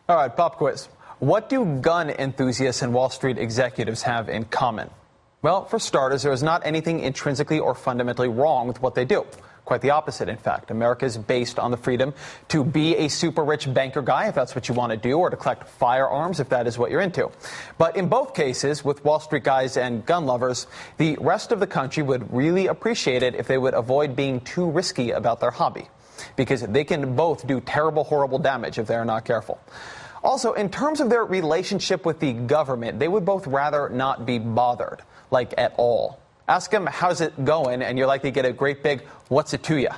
All right, pop quiz. What do gun enthusiasts and Wall Street executives have in common? Well, for starters, there is not anything intrinsically or fundamentally wrong with what they do. Quite the opposite, in fact. America is based on the freedom to be a super rich banker guy, if that's what you want to do, or to collect firearms, if that is what you're into. But in both cases, with Wall Street guys and gun lovers, the rest of the country would really appreciate it if they would avoid being too risky about their hobby, because they can both do terrible, horrible damage if they're not careful. Also, in terms of their relationship with the government, they would both rather not be bothered, like at all. Ask them, how's it going, and you're likely to get a great big, what's it to ya?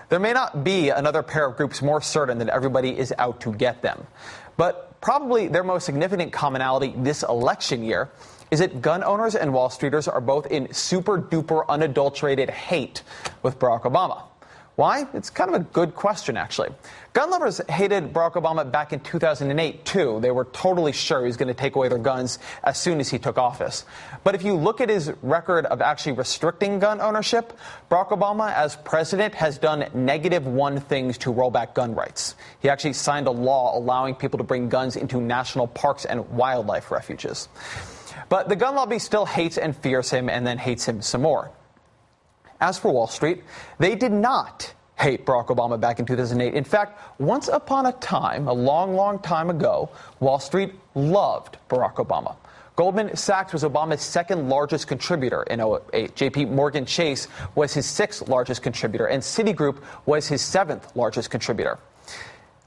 There may not be another pair of groups more certain that everybody is out to get them. But probably their most significant commonality this election year is that gun owners and Wall Streeters are both in super-duper unadulterated hate with Barack Obama. Why? It's kind of a good question, actually. Gun lovers hated Barack Obama back in 2008, too. They were totally sure he was going to take away their guns as soon as he took office. But if you look at his record of actually restricting gun ownership, Barack Obama, as president, has done -1 things to roll back gun rights. He actually signed a law allowing people to bring guns into national parks and wildlife refuges. But the gun lobby still hates and fears him and then hates him some more. As for Wall Street, they did not hate Barack Obama back in 2008. In fact, once upon a time, a long, long time ago, Wall Street loved Barack Obama. Goldman Sachs was Obama's second largest contributor in 2008. JP Morgan Chase was his sixth largest contributor, and Citigroup was his seventh largest contributor.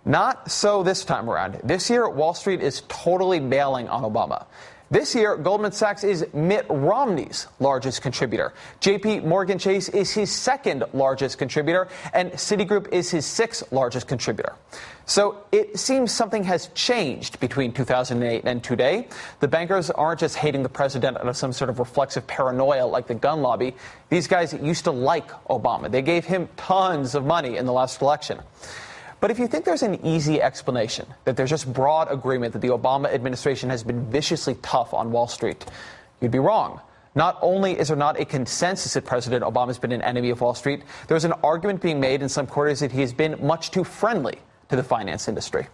Not so this time around. This year, Wall Street is totally bailing on Obama. This year, Goldman Sachs is Mitt Romney's largest contributor. JP Morgan Chase is his second largest contributor, and Citigroup is his sixth largest contributor. So it seems something has changed between 2008 and today. The bankers aren't just hating the president out of some sort of reflexive paranoia like the gun lobby. These guys used to like Obama. They gave him tons of money in the last election. But if you think there's an easy explanation, that there's just broad agreement that the Obama administration has been viciously tough on Wall Street, you'd be wrong. Not only is there not a consensus that President Obama has been an enemy of Wall Street, there's an argument being made in some quarters that he has been much too friendly to the finance industry.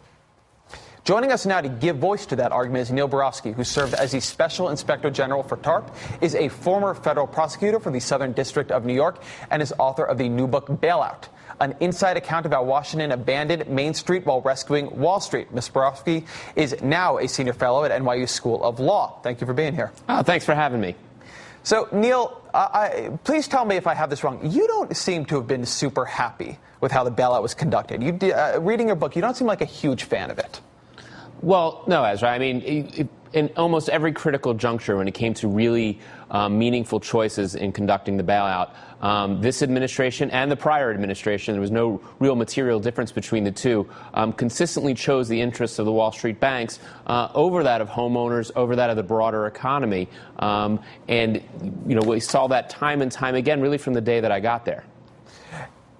Joining us now to give voice to that argument is Neil Barofsky, who served as the Special Inspector General for TARP, is a former federal prosecutor for the Southern District of New York, and is author of the new book, Bailout, an inside account about Washington abandoned Main Street while rescuing Wall Street. Ms. Barofsky is now a senior fellow at NYU School of Law. Thank you for being here. Thanks for having me. So, Neil, please tell me if I have this wrong. You don't seem to have been super happy with how the bailout was conducted. Reading your book, you don't seem like a huge fan of it. Well, no, Ezra. I mean, in almost every critical juncture when it came to really meaningful choices in conducting the bailout, this administration and the prior administration, there was no real material difference between the two, consistently chose the interests of the Wall Street banks over that of homeowners, over that of the broader economy. And, we saw that time and time again, really from the day that I got there.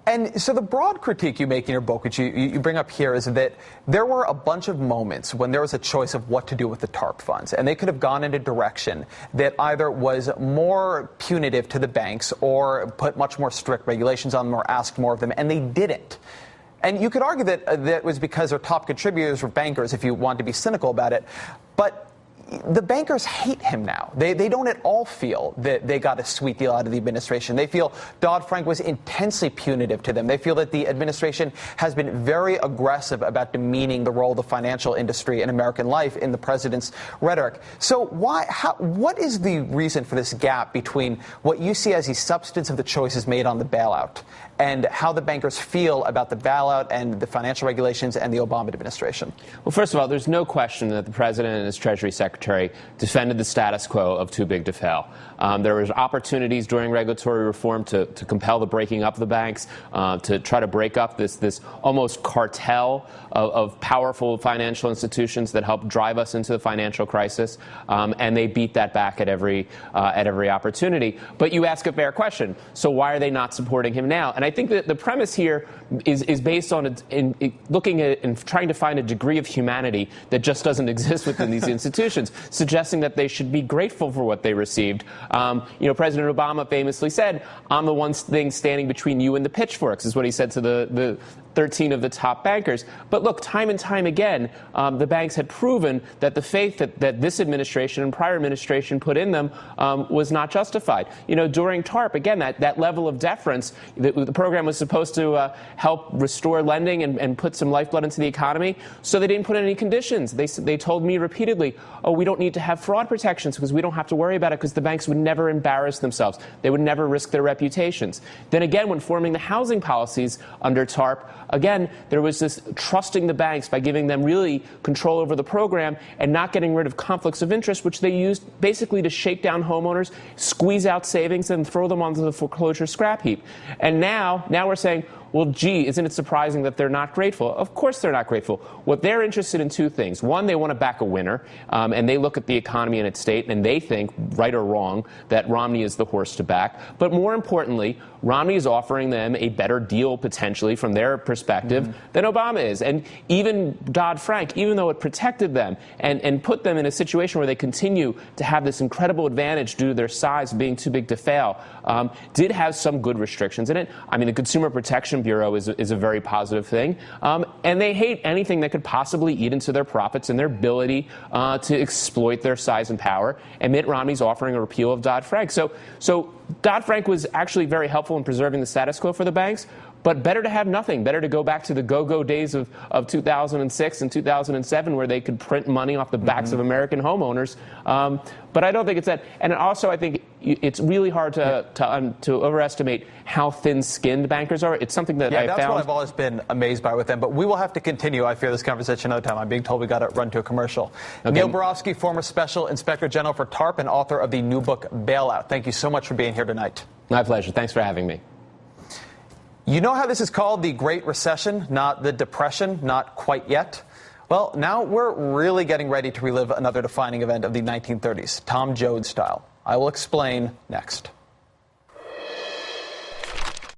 And so the broad critique you make in your book, which you bring up here, is that there were a bunch of moments when there was a choice of what to do with the TARP funds. And they could have gone in a direction that either was more punitive to the banks or put much more strict regulations on them or asked more of them. And they didn't. And you could argue that that was because their top contributors were bankers, if you want to be cynical about it. But the bankers hate him now. They don't at all feel that they got a sweet deal out of the administration. They feel Dodd-Frank was intensely punitive to them. They feel that the administration has been very aggressive about demeaning the role of the financial industry in American life in the president's rhetoric. So what is the reason for this gap between what you see as the substance of the choices made on the bailout and how the bankers feel about the bailout and the financial regulations and the Obama administration? Well, first of all, there's no question that the president and his Treasury Secretary defended the status quo of too big to fail. There was opportunities during regulatory reform to compel the breaking up of the banks, to try to break up this almost cartel of powerful financial institutions that helped drive us into the financial crisis, and they beat that back at every opportunity. But you ask a fair question. So why are they not supporting him now? And I think that the premise here is based on looking at and trying to find a degree of humanity that just doesn't exist within these institutions, suggesting that they should be grateful for what they received. President Obama famously said, "I'm the one thing standing between you and the pitchforks," is what he said to the 13 of the top bankers. But look, time and time again, the banks had proven that the faith that this administration and prior administration put in them was not justified. During TARP, again, that level of deference, the program was supposed to help restore lending and put some lifeblood into the economy, so they didn't put any conditions. They told me repeatedly, oh, we don't need to have fraud protections because we don't have to worry about it because the banks would never embarrass themselves. They would never risk their reputations. Then again, when forming the housing policies under TARP, again, there was this trusting the banks by giving them really control over the program and not getting rid of conflicts of interest, which they used basically to shake down homeowners, squeeze out savings, and throw them onto the foreclosure scrap heap. And now we're saying, well, gee, isn't it surprising that they're not grateful? Of course they're not grateful. What they're interested in two things. One, they want to back a winner, and they look at the economy and its state, and they think, right or wrong, that Romney is the horse to back. But more importantly, Romney is offering them a better deal, potentially, from their perspective, than Obama is. And even Dodd-Frank, even though it protected them and put them in a situation where they continue to have this incredible advantage due to their size being too big to fail, did have some good restrictions in it. I mean, the Consumer Protection Bureau is a very positive thing. And they hate anything that could possibly eat into their profits and their ability to exploit their size and power. And Mitt Romney's offering a repeal of Dodd-Frank. So Dodd-Frank was actually very helpful in preserving the status quo for the banks, but better to have nothing. Better to go back to the go-go days of 2006 and 2007 where they could print money off the backs of American homeowners. But I don't think it's that. And also, I think it's really hard to overestimate how thin-skinned bankers are. It's something that I found. That's what I've always been amazed by with them. But we will have to continue, I fear, this conversation another time. I'm being told we got to run to a commercial. Okay. Neil Barofsky, former Special Inspector General for TARP and author of the new book, Bailout. Thank you so much for being here tonight. My pleasure. Thanks for having me. You know how this is called the Great Recession, not the Depression, not quite yet? Well, now we're really getting ready to relive another defining event of the 1930s, Tom Joad style. I will explain next.